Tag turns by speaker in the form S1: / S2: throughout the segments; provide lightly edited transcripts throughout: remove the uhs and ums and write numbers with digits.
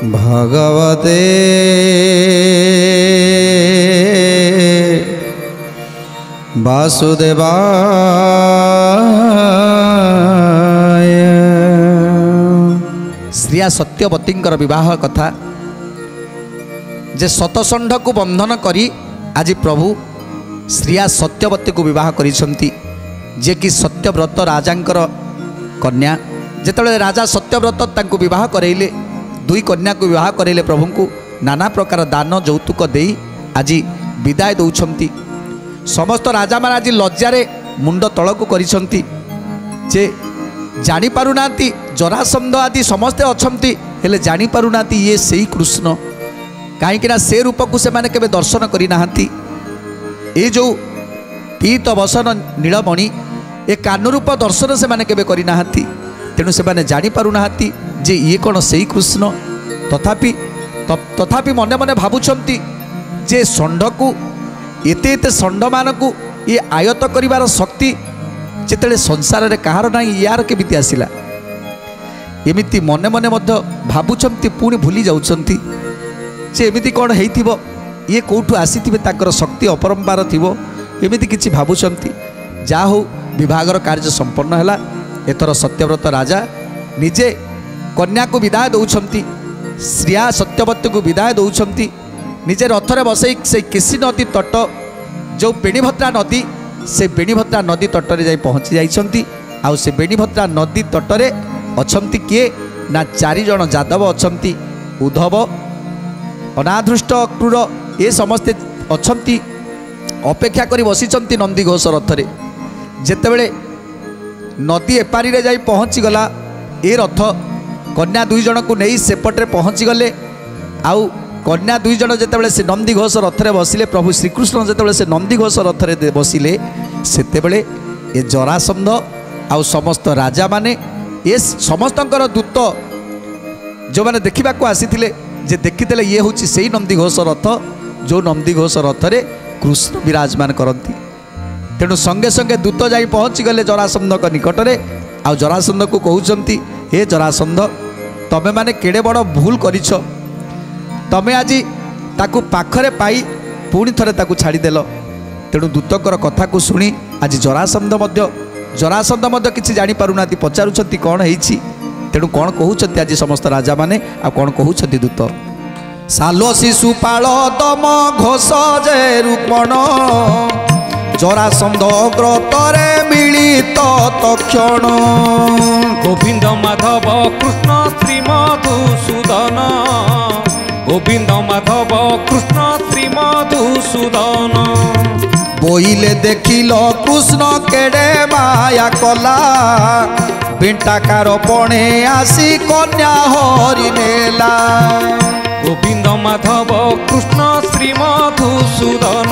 S1: भगवते वासुदेवाय।
S2: श्रिया सत्यवती विवाह कथा जे सतषंड को बंधन करी आज प्रभु श्रिया सत्यवती को विवाह करिसंती, जे कि सत्यव्रत राजांकर कन्या। जेतबले राजा सत्यव्रत तांको विवाह करैले, दुई कन्या को विवाह करैले, प्रभु को नाना प्रकार दान यौतुक देई आज विदाय दौछंती। समस्त राजा मान आज लज्जारे मुंड तलकू करिसंती, जे जानी पारुनांती जरासंध आदि समस्ते अछंती, हेले जानी पारुनांती ये सेही कृष्ण। कहीं से रूप को से माने केबे दर्शन करी नाहंती। ये जो पीत वसन नीलमणि ए कान रूप दर्शन से माने केबे करी नाहंती, तेणु से माने जानी पारु नाहंती जे ये कौन सेही कृष्ण। तथापि मने मने भावुछंती जे षंड को एते एते षंड मान को ये आयत करिवार शक्ति जेतेले संसार रे कहार ना यार केमिति आसिला, एमिति मने मने मध्य भावुछंती। पुणी भूली जाउछंती जे एमिति कौन हेइथिबो, ये कोठु आसीथिबे, ताकर शक्ति अपरंपार थिबो, एमिति किछि भावुछंती। जा हो विभागर कार्य संपन्न हैला। एथर सत्यव्रत राजा निजे कन्या को विदाय दौछंती, श्रिया सत्यवती को विदाय दौछंती। निजे रथरे बसई से केसी नदी तट जो बेणीभद्रा नदी, से बेणीभद्रा नदी तटरे जाई पहुँची जाइछंती। आउ से बेणीभद्रा नदी तटरे अछंती किए ना 4 जण जादव अछंती। उद्धव, अनाधृष्ट, क्रूर ये समस्ते अछंती, अपेक्षा करी बसिचंती नंदी घोष रथरे। जेतेबेले नदी एपारी रे जाई पहुँची गला ए रथ, कन्या 2 जण को नहीं सेपटे पहुँची गले। आउ कन्या 2 जण जेतेबेले से नंदी घोष रथरे बसिले, प्रभु श्रीकृष्ण जेतेबेले से नंदी घोष रथरे बसिले, सेतेबेले ए जरासंध आउ समस्त राजा माने ये समस्तंकर दूत जो माने देखिबा को आसीथिले, जे देखिदेले ये हूँ से नंदी घोष रथ, जो नंदी घोष रथरे कृष्ण विराजमान करती। तेणु संगे संगे दूत जाई पहुँची गले जरासंध निकटरे। आउ जरासंध को कहउचंती, हे जरासंध, तमे माने केड़े बड़ भूल करिछ। तमे आज ताकू पाखरे पाई पुणी थरे ताकू छाड़ीदेल। तेणु दूतकर कथा को शुणी आज जरासंध मध्य किछि जानी पारुनाती, पचारुछंती कौन हेइछि। तेणु कौन कहउछंती आज समस्त राजा माने आ कौन कहउछंती दूत। सालो शिशुपाल तम घोष जे रूपण, जरासंध ग्रतरे मिलित तक्षण।
S3: गोविंद माधव कृष्ण श्रीमधुसूदन, गोविंद माधव कृष्ण श्रीमधुसूदन।
S2: बोइले देखिल कृष्ण केड़े माया कला, बेंटाकार पणे आसी कन्या हरि नेला।
S3: गोविंद माधव कृष्ण श्रीमधुसूदन,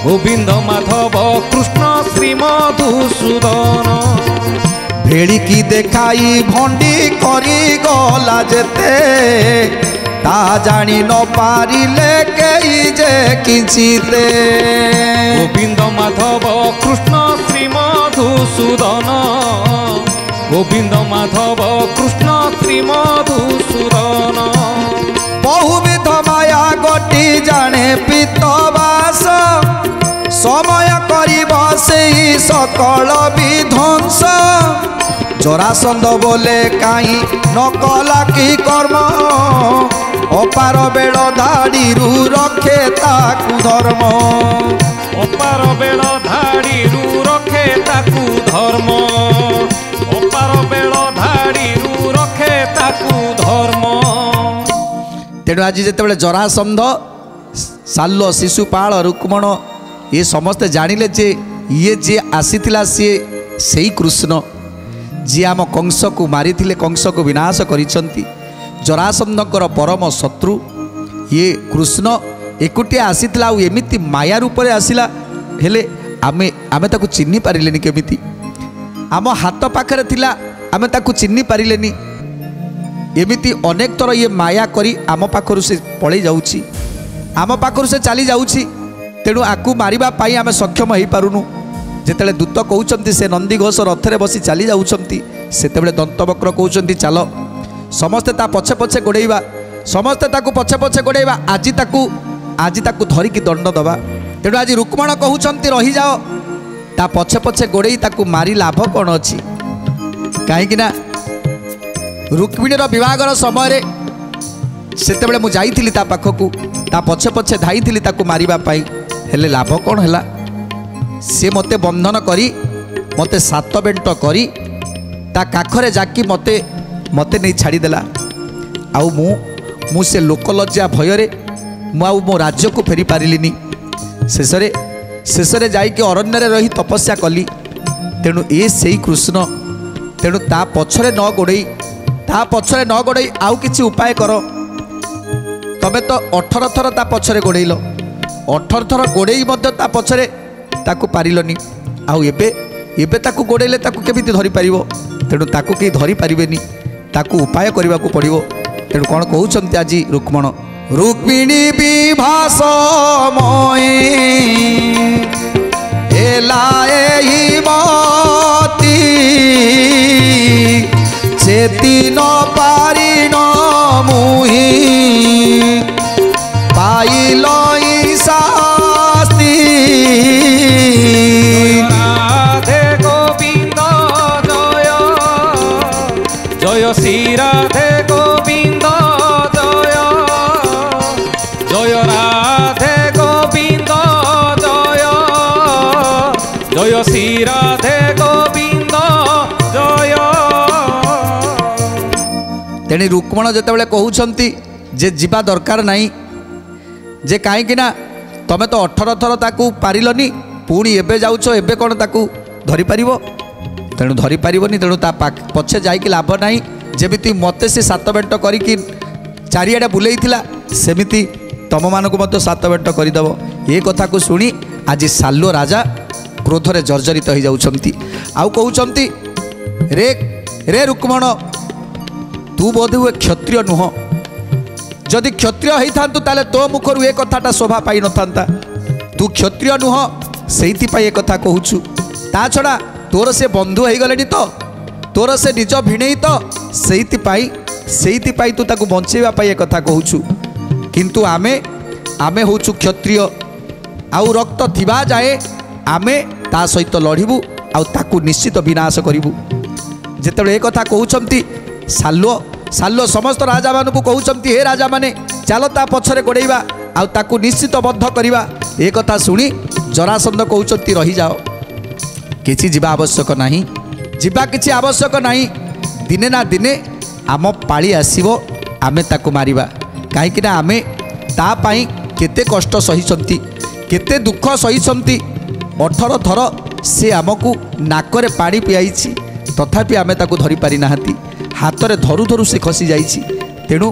S3: गोविंद माधव कृष्ण श्रीमधुसूदन।
S2: भेड़िकी देखाई भंडी करी गला जेते, ता जानी न पारिले केई जे किंचिते।
S3: गोविंद माधव कृष्ण श्रीमधुसूदन, गोविंद माधव कृष्ण श्रीमधुसूदन।
S2: बहुविध माया गति जाने पितवास, समय करिब सेई सकल विध्वंस। जरासंध बोले काई न कला की कर्म, अपार बेल धाड़ी रखे ताकू धर्म।
S3: अपार बेल धाड़ी रखे ताकू धर्म, अपार बेल धाड़ी रखे ताकू धर्म।
S2: तेणु आज जितेबाला जरासंध, साल्व, शिशुपाल, रुक्मण ये समस्ते जानिले जे ये जे आसीथिला सी सेई कृष्ण, जी आम कंस को मारी कंस को विनाश करिसंती। जरासंधकर परम शत्रु ये कृष्ण एकुटिया आसीथिला, आ एमिति माया रूप रे आसिला, हेले आमे ताकू चिन्हि पारिलेनी केमिति। आम हाथ पाखरे थिला, आमे ताकू चिन्हि पारिलेनी। एमिति अनेक थर ये माया करी आम पाखरु से पळै जाउछि, आम पाखरु से चली जाउछि। तेणु आकू मारिबा पाई आमे सक्षम हेई पारुनु। जेतेले दूत कहउचंती से नंदी घोष रथरे बसी चली जाउचंती, सेतेबेले दंतवक्र कहउचंती चाल समस्ते ता पछे पछे गोड़ेबा समस्ते ताकू पछे पछे गोड़ेबा आज ताकू धरिकी दंड दबा तेणु आज रुक्मण कहउछंती रही जाओ ता पछे पछे गोड़े ताकू मारी लाभ कौन अच्छी कहीं ना रुक्मिणीर विवाहर समय सेतेबेले मु जाइथिली ता पाखकू ता पछे पछे धाइथिली ताकू मारिबा पाई हेले लाभ कौन हैला से मते बंधन करी मते सात बेंट करी ता काखरे जाकी मते मते नहीं छाड़ीदेला आउ मु से लोकलज्जा भୟରେ मु आउ मो राज्य को फेरी पारिलिनी शेषरे जाइके अरण्य रही तपस्या कली तेणु ए सेई कृष्ण तेणु ता पछरे न गोड़े आउ किछि उपाय कर तबे तो 18 थर ता पछरे गोड़ेइल 18 थर गोड़ेई मध्य ता पछरे ताकू पारिलनी आउ एबे ताकू गोड़ेले ताकू केमिति धरि पारिबो तेणु ताकू के धरि पारिबेनी ताकू उपाय करबा को पड़िबो तेणु कोन कहउछंती आज रुक्मण रुक्मिणी विभास मोई एलाए हिमती चेती न पारी न मुही पाइल शास्ति
S3: राधे गोविंद जय जय श्री राधे गोविंद जय जय राधे गोविंद जय जय श्री राधे गोविंद जय
S2: तेणी रुक्मण जेतेबेले कहउछंती जे जीवा दरकार नहीं जे कहीं तमें तो 18 थर ताकू पारिलनी पुणी एबे जाउछ एबे कौन ताकू धरी पारिबो तेणु धरी पारिबनी तेणु ता पछे जाइकी लाभ नहीं जेमिति मते से सात बेंट करिकी चारिआडे बुलेइथिला सेमिति तम मानकु मते सात बेंट करदेव ये कथा को शुणी आज साल्व राजा क्रोधरे जर्जरित हो जाउछंती आउ कहउछंती रे रे रुक्मण तू बोध हुए क्षत्रिय नुह जदि क्षत्रिय होता ताले तो मुखर ए कथाटा शोभा पाई न था तू क्षत्रिय नुह से कथा कहूचु ता छड़ा तोर से बंधु हो गले तो तोर से निज भिणे तो से तू ताकू बंचेवा कथा कहूचु किंतु आमे आमे होचु क्षत्रिय आउ रक्त थिबा जाए आमे ता सहित लड़िबू आउ ताकू निश्चित विनाश करिबू जेतेबेले ए कथा कहउछंती साल्व समस्त राजा मानकू कहउछंती हे राजा माने चलो ता पछरे गोड़ेइबा आउ ताकू निश्चित बद्ध करिबा ए कथा सुनी जरासंध कहउछंती रही जाओ किछि जीवा आवश्यक नाही जीवा किछि आवश्यक नाही दिने ना दिने आम पाली आसीबो आमे ताकू मारिबा काहेकि ना आमे ता पाई केते कष्ट सहिछंती केते दुख सहिछंती 18 थर से आमको नाकरे पानी पियाइछि तथापि आमे ताकू धरि पारि नाहांती हाथ में धरु धरु से खसी जाइछि तेणु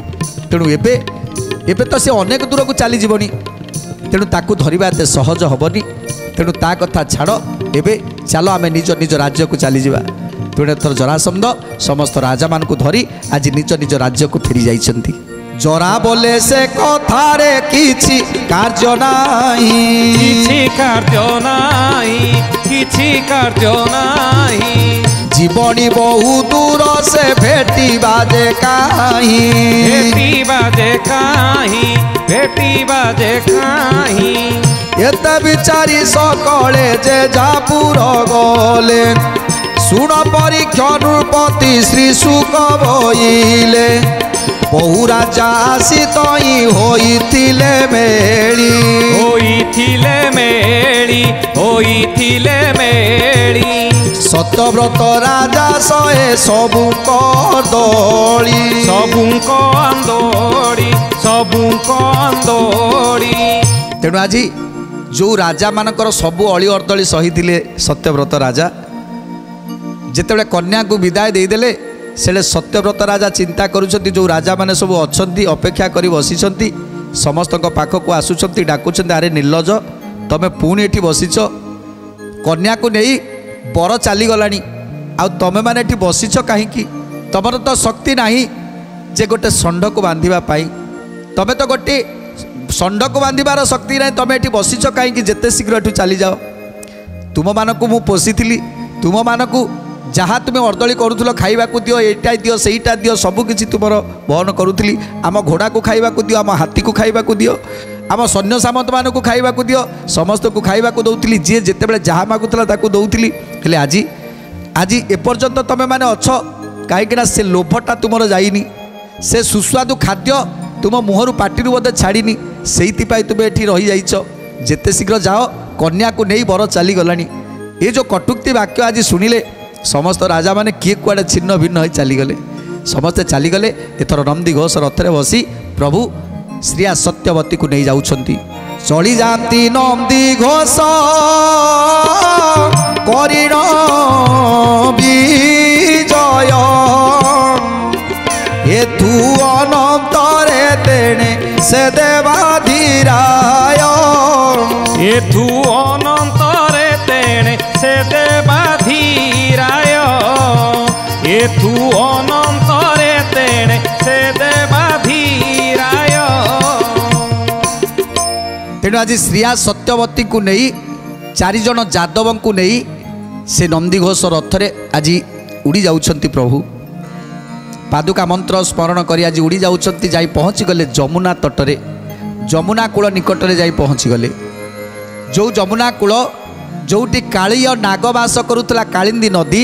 S2: तेणु एबे तो से अनेक दूर को चली जीवनी तेणु ताकू धरिबा एते सहज हबनी तेणु ता कथा छाड़ एबे चलो आमे निज निज राज्य को चली जिबा तेणु एथर जरासंध समस्त राजा मान को धरी आज निज निज राज्य को फेरी जाइछंती जरा बोले से कथारे किछि कार्य नाही
S3: किछि कार्य नाही
S2: जीवनी बहु दूर से भेटी बाजे काही एत बिचारी सकले जे जापुर गले सुन परीक्षा नृपति श्री सुख बोइले बहु राजा आसी तई होइथिले मेली सत्यव्रत राजा सहे सबु आंदोड़ी तेणु आज जो राजा मानकर सबु अली अर्दली सही थिले सत्यव्रत राजा जेतेबेले कन्या को विदाय देदेले से सत्यव्रत राजा चिंता करुछंती जो राजा माने सब अछंती अपेक्षा करी बसिछंती समस्त पाखक आसुछंती डाकुछंती अरे निर्लज तमे पुणी एठी बसिछ कन्या को नहीं बर चली गलानी आ तमे माने एठी बसिछ काहीकि तमर तो शक्ति नाही जे गोटे षंढ को बांधिबा पाई तमे तो गोटे षंढ को बांधिबार शक्ति नाही तमे एठी बसिछ काहीकि जेते शीघ्र एठू चली जाओ तुम मानकू मु पोषिथिली तुम मानकू जहाँ तुम्हें अर्दली करूल खाइबा दियो एटा दियो सेटा दियो सबकिछि तुमर बहन करूली आम घोड़ा को खाइबा दियो आम हाथी को खाइबा दियो आम सैन्य सामंत मान को खाइबा दियो समस्त को खाइबा दौली जी जिते जहाँ मागुला ताकू दौली हेले आज आज एपर्यंत तुम मैंने अच्छ कहीं से लोभटा तुमर जाइनी से सुस्वादु खाद्य तुम मुहर पार्टी बोधे छाड़नी से तुम ये रही जाइच जेते शीघ्र जाओ कन्या को नहीं बर चलीगला ये जो कटुक्ति वाक्य आज शुणिले समस्त राजा माने किए कुआड़े छिन्न भिन्न हो चलीगले समस्ते चलीगले एथर नंदी घोष रथरे बसी प्रभु श्रिया सत्यवती को नहीं जाउछंती चली जाती नंदी घोष करिण विजय हे तू अनंतरे तेणे से देवाधीराय
S3: ये तू अनंतरे तेणे से देवाधीराय ये तू अनंतरे तेणे से देवाधीराय।
S2: तेणु आज श्रिया सत्यवती को नहीं चारिजण जादव को नहीं से नंदीघोष रथरे आज उड़ी जाउछंती प्रभु पादुका मंत्र स्मरण करी आज उड़ी जाउछंती जाई पहुँची गले जमुना तटरे जमुना कूल निकटरे जाई पहुँची गले जो जमुना कूल जोटी कालीय नाग बास करुला कालिंदी नदी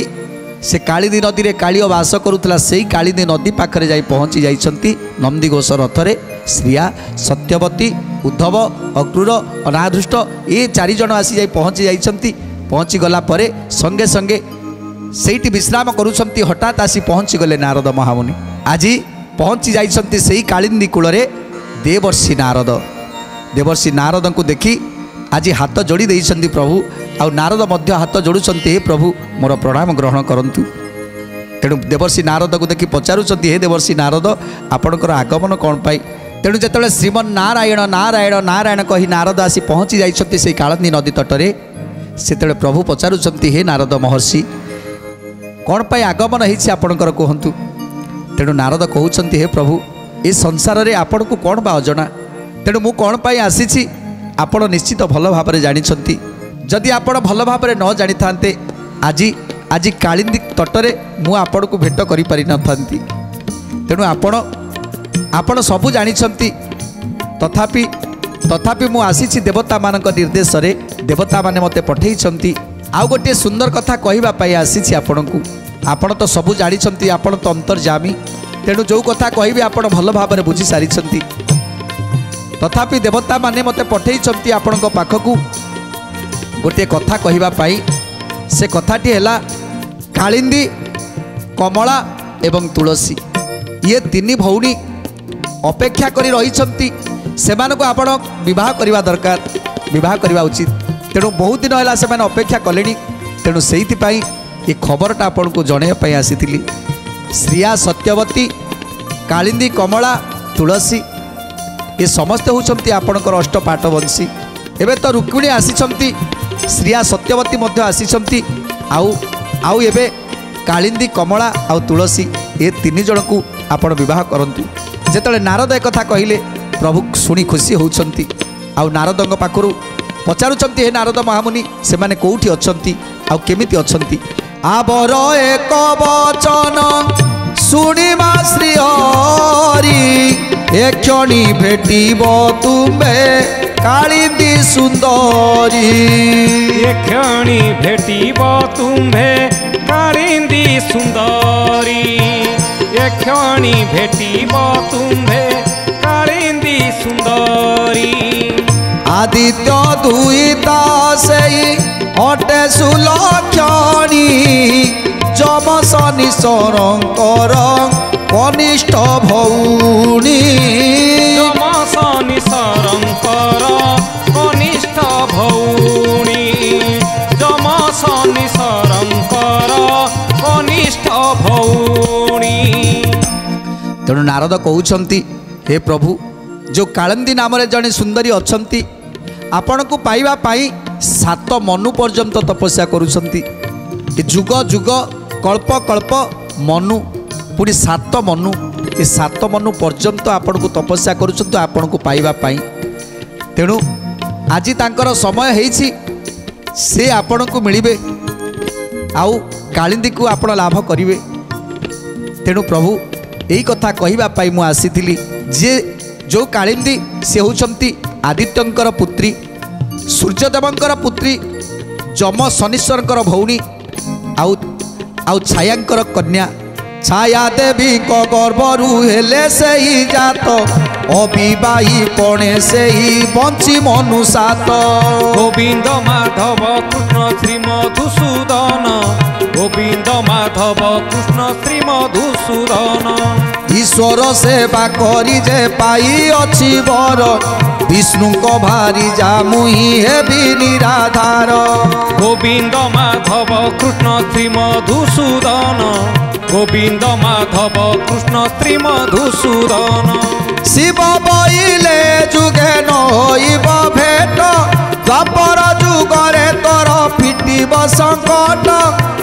S2: से कालिंदी नदी रे कालीय बास करुला से कालिंदी नदी पाखरे जाई पहुँची जाइछंती नंदीघोष रथरे श्रिया सत्यवती उद्धव अक्रूर अनादृष्ट ये चारिजण आसी जाई पहुँची जाइछंती पहुँची गला परे संगे संगे सेठी विश्राम करुछंती हठात आसी पहुँची गले नारद महामुनि आज पहुँची जाइछंती सेही कालिंदी कूलरे देवर्षि नारद को देखी आज हाथ जोड़ी देइछंती प्रभु आ नारद मध्य हाथ जोड़ुछंती हे प्रभु मोर प्रणाम ग्रहण करंतु तेणु देवर्षि नारद को देखी पचारुछंती हे देवर्षि नारद आपणकर आगमन कौन पाई तेणु जेतेबेले श्रीमन नारायण नारायण नारायण कही नारद आसी पहुँची जाइछंती से कालिंदी नदी तटरे सेतेबेले प्रभु पचारुछंती हे नारद महर्षि कौन पाई आगमन होइछि आपणकर कहंतु तेणु नारद कहउछंती हे प्रभु ए संसार रे आपण को कौन बा अजना तेणु मु कौन पाई आसीछि आपण निश्चित भल भाव जानिछंती जदि आपण भल भाव न जानी थांते आज आज कालिंदी तटरे मु आपण को भेट करि पारि न थांती तेणु आपण सबु जानिछंती तथापि तथापि मु आसीछि देवता मानक निर्देश रे देवता माने मते पठेइछंती आउ गोटे सुंदर कथा कहवा पाई आसीछि आपणकु आपण तो सबु जानिछंती आपण तो अंतर्जामी तेणु जो कथा कहबी आपण भल भाव बुझी सारिछंती तथापि देवता माने मते पठेइछंती आपणक पाखकु गोटे कथा कहवा पाई से कथाटी हैला कालिंदी कमला एवं तुलसी ये तीन भौणी अपेक्षा करी रहिछंती सेमानकु आपण विवाह करवा दरकार विवाह करवा उचित तेणु बहुत दिन है से अपेक्षा कले तेणु से ये खबरटा आपन को जनवाई आसी श्रिया सत्यवती कालिंदी कमला तुलसी ये समस्ते होती आपणकर अष्टपाटवंशी एवं तो रुक्मिणी आसी श्रिया सत्यवती आसी आउ एबे कालिंदी कमला आउ तुलसी ये तीन जन को आपण विवाह करंतु जेतले नारद एक कथा कहले प्रभु शुणी खुशी होउछंती आउ नारदंग पाखरु पचारुचंती हे नारद महामुनि से माने कोठी अछंती आउ केमिति अछंती आबर एक वचन सुनिमा श्री हरि एक क्षणी भेटिब तुमे कालिंदी सुंदरी
S3: एक क्षणी भेटिब तुमे कालिंदी सुंदरी एक क्षणी भेटिब तुमे कालिंदी सुंदरी
S2: आदित्य दुईता से अटे सुलक्षणी जम शनि शरंकर कनिष्ठ भौणी
S3: जम शनि शरंकर कनिष्ठ भौणी जम शनि शरंकर कनिष्ठ भौणी।
S2: तेणु नारद कहउछंती हे प्रभु जो कालिंदी नाम जड़े सुंदरी अछंती आपण को पाइबा पाई 7 मनु पर्यंत तपस्या करुछंती जुग जुग कल्प कल्प मनु पुणी 7 मनु ये 7 मनु पर्यंत आपण को तपस्या करुछंती आपण को पाइबा पाई तेणु आज तांकर समय हेछि से आपण को मिलिबे आउ कालिंदी को आपण लाभ करिवे। तेणु प्रभु यही कथा कहवाई मु आसीथिली जे जो कालिंदी से होउछंती आदित्यंकर पुत्री, सूर्यदेवंकर पुत्री, जम शनीश्वरंकर भौणी, आउ छायांकर कन्या। छाया देवी को गर्भरु हेले से ही जात, अबिवाही पणे से ही बंची मनुसात।
S3: गोविंद माधव कृष्ण श्री मधुसूदन, गोविंद माधव कृष्ण श्री मधुसूदन।
S2: ईश्वर सेवा करी जे पाई अछि वर, विष्णु को भारी जामुही हेबी निराधार।
S3: गोविंद माधव कृष्ण श्री मधुसूदन, गोविंद माधव कृष्ण श्री मधुसूदन।
S2: शिव बइले जुगे न होइब भेट, द्वापर जुगरे तोर फिटिब संकट।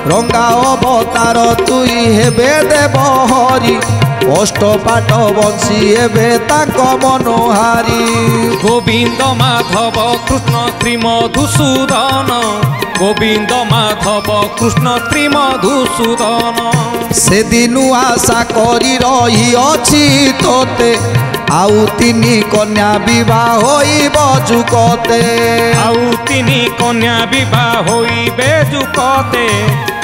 S2: रंगा अवतार तुई हेबे देव हरि, अष्टपाठ बंशी हेबे तांक मनोहारी।
S3: गोविंद माधव कृष्ण श्री मधुसूदन, गोविंद माधव कृष्ण श्री मधुसूदन।
S2: से दिनु आशा करी रही अछि तोते, आउ तिनी कन्या विवाह होइब जुकते।
S3: आउ तिनी कन्या विवाह होइबे जुकते,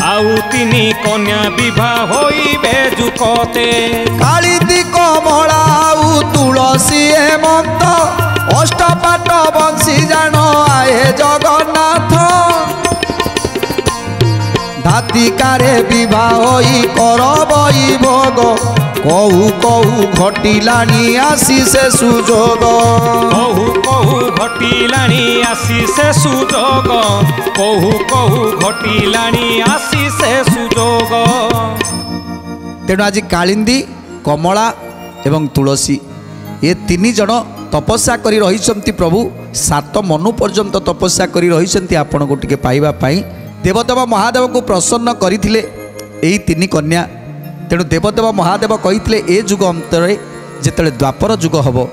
S3: आउ तिनी कन्या विवाह होइबे जुकते।
S2: कालिंदी कमला आउ तुलसी हेमंत, अष्टपाठ बंशी जान आए जगन्नाथ। धातिकारे विवाह होई करबई भोग, कहू कहू घटिलानी आसी से सुजोग।
S3: कहू कहू घटिलानी आसी से सुजोग, कहू कहू घटिलानी आसी से सुजोग।
S2: तेणु आज कालिंदी, कमला एवं तुलसी ये तीन जन तपस्या करी रहिसंती। प्रभु 7 मनु पर्यंत तपस्या करी रहिसंती आपण को टिके पाइबा पाई। देवदेव महादेव को प्रसन्न करथिले एही 3 कन्या। तेणु देवदेव महादेव कहिथिले ए जुग अंतरे जेतले द्वापर जुग हबो,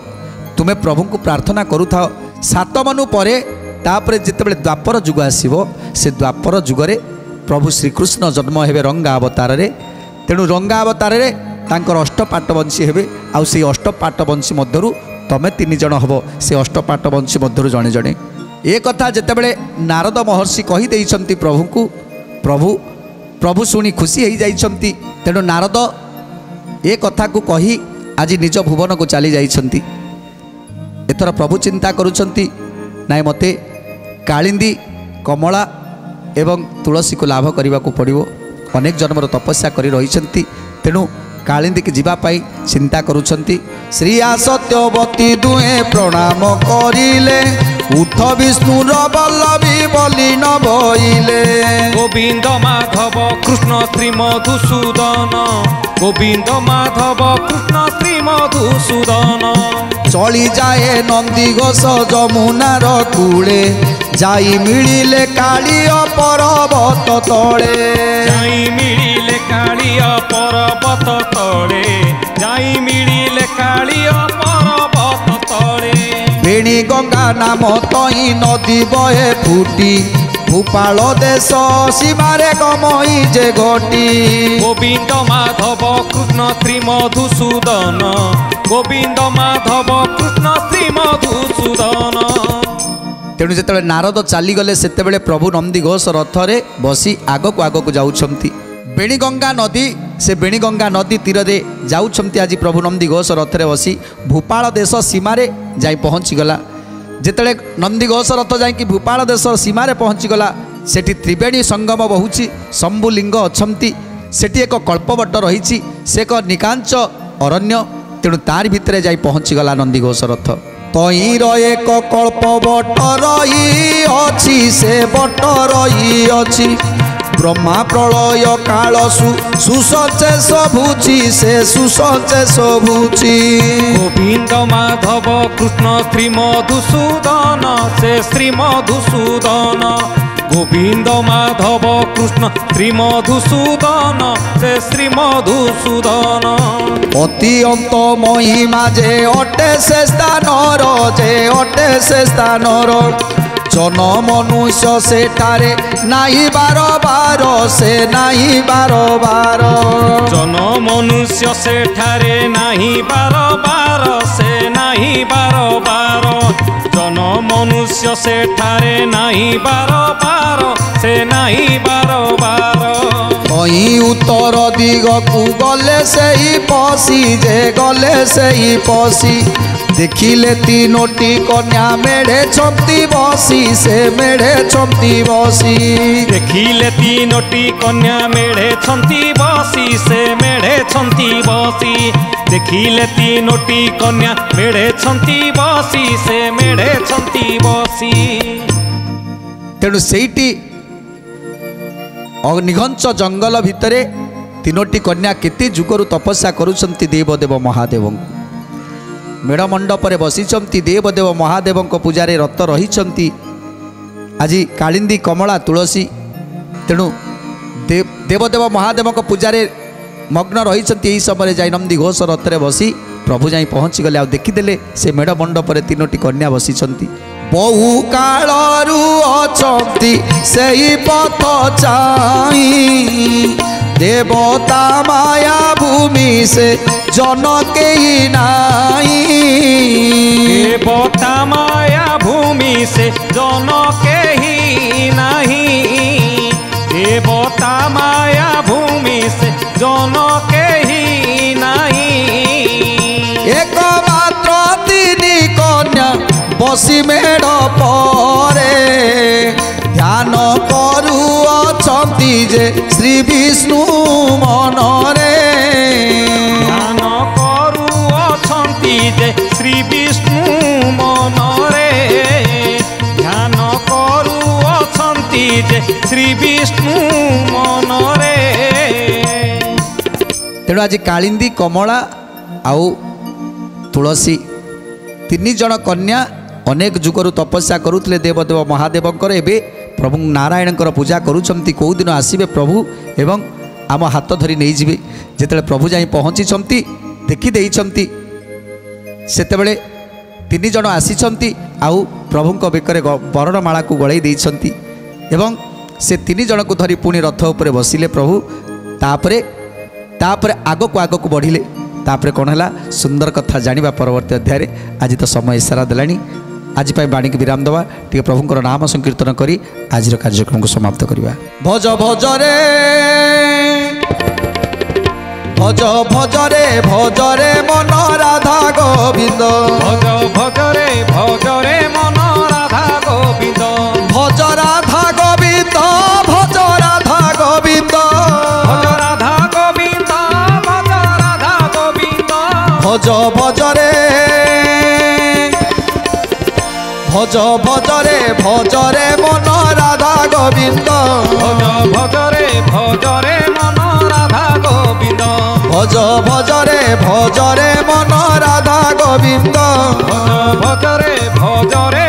S2: तुमे प्रभु को प्रार्थना करूथाओ। 7 मनु परे तापरे जेतबेले द्वापर जुग आसीबो, से द्वापर जुगरे प्रभु श्रीकृष्ण जन्म हेबे रंगा अवतार रे। तेणु रंगा अवतार रे तांकर अष्टपाठ वंशी हेबे। आउ से अष्टपाठ वंशी मध्यरु तमे 3 जन हबो, से अष्टपाठ वंशी मध्यरु जणे जणे। ए कथा जेतेबेले नारद महर्षि कहि देइछंती प्रभु को, प्रभु शुणी खुशी हो जाइछंती। तेणु नारद ए कथा को कही आज निज भुवन को चली जाइछंती। एथर प्रभु चिंता करुछंती, नाय मते कालिंदी, कमला एवं तुलसी को लाभ करने को पड़ो। अनेक जन्मर तपस्या करी रहिछंती। तेणु कालिंदी की जीवा पाई चिंता करुछंती। श्रिया सत्यवती दुहे प्रणाम करिले, उठ विष्णुर बल्लभी बलि न भइले।
S3: गोविंद माधव कृष्ण श्री मधुसूदन, गोविंद माधव कृष्ण श्री मधुसूदन।
S2: चली जाए नंदी घोष जमुनार कूले, जाई मिलिले कालिय पर्वत तले।
S3: जाई मिलिले कालिय पर्वत तले, जाई मिलिले कालिय पर्वत तले।
S2: बेणी गंगा नाम तई नदी बहे फुटी, भूपाल देश सीमारे गमई जे घटी।
S3: गोविंद माधव कृष्ण श्री मधुसूदन, गोविंद माधव कृष्ण श्री मधुसूदन।
S2: तेणु जिते नारद चलीगले से प्रभु नंदी घोष रथरे बसी आगक जाउछंती। बेणीगंगा नदी, से बेणीगंगा नदी तीर रे जाउछंती। आज प्रभु नंदी घोष रथरे बसी भूपाल देश सीमारे जाई पहुँची गला। जिते नंदी घोष रथ जाकि भूपाल देश सीमारे पहुँची गला, सेठी त्रिवेणी संगम बहुची, शंभुलिंग अछंती, सेठी एक कल्पवट रही, से एक निकांच अरण्य। तेणु तार भितर जाई पहुँची गला नंदी घोष रथ। तईर एक कल्पवट रही अछि, से बट रही अछि। ब्रह्मा प्रलय काल सुसचे सबुची, से सुसचे सबुची।
S3: गोविंद माधव कृष्ण श्री मधुसूदन, से श्री मधुसूदन। गोविंद माधव कृष्ण श्री मधुसूदन, से श्री मधुसूदन।
S2: अति अंत महिमा जे अटे से स्थानर, जे अटे से स्थानर। जन मनुष्य सेठारे नाही बार बार से नाही बार बार
S3: जन मनुष्य सेठारे नाही बार बार से नाही बार बार जन मनुष्य सेठारे नाही बार बार से नाही बार बार
S2: कहीं उत्तर दिग को गले से ही पसी जे गले से ही पसी देखिले तीनोटी कन्या मेढ़े चमती बसी से मेढ़े चमती बसी
S3: देखिले तीनोटी कन्या मेढ़े छंती बसी से मेढ़े छंती बसी देखिले तीनोटी कन्या मेढ़े छंती बसी से मेढ़े छंती बसी
S2: तेणु सेठी निघंच जंगल भितरे तीनोटी कन्या केते जुगरु तपस्या करुछंती देवदेव महादेव मेढ़ मंडप बसी देवदेव महादेव पूजारे रत रही आज कालिंदी कमला तुलसी तेणु देवदेव महादेव पूजारे मग्न रही समय जाई नंदी घोष रथरे बसी प्रभु जाई पहुँची गले आ देखीदेले से मेढ़ मंडप तीनोटी कन्या बसी बहु कालरू अछंती सेई पथ चाई देवता माया भूमि से जन केही नाई
S3: देवता माया भूमि से जन केही नहीं देवता माया भूमि से जन केही नहीं
S2: एक मात्र तीनी कन्या बसी मेढ़ परे ध्यान करू अछंती जे श्री विष्णु मनरे
S3: ध्यान करू अछंती जे श्री विष्णु मनरे ध्यान करू अछंती जे श्री विष्णु मनरे
S2: तेणु आज कालिंदी कमला आउ तुलसी तीन जन कन्या अनेक जुगरु तपस्या करुले देवदेव महादेवंकर एबे प्रभु नारायणकर पूजा करुछंती कौ दिन आसीबे प्रभु एवं आम हाथ धरी नहीं जिबे जेतेले प्रभु जाई पहुँची देखी देइछंती सेतेबेले तीन जन आसीछंती आउ प्रभुंक बेकरे वरणमाला को गळाई देइछंती एवं से तीन जन को धरी पुणी रथ उपरे बसिले प्रभु तापरे आग को बढ़िले तापरे कौन है सुंदर कथा जानिबा परवर्ती अध्याय आज तो समय इशारा देलानी आज बाणी की विराम दवा टे प्रभुंकर नाम संकीर्तन करी आज कार्यक्रम को समाप्त करवा भज भज रे भज भज रे भज रे मन राधा गोविंद
S3: भज भज रे मन राधा गोविंद
S2: भज राधा गोविंद भज राधा गोविंद
S3: भज राधा गोविंद भज राधा गोविंद
S2: भज भज रे भज भज रे मन राधा गोविंद
S3: भज रे मन राधा गोविंद
S2: भज भज रे मन राधा गोविंद
S3: भज रे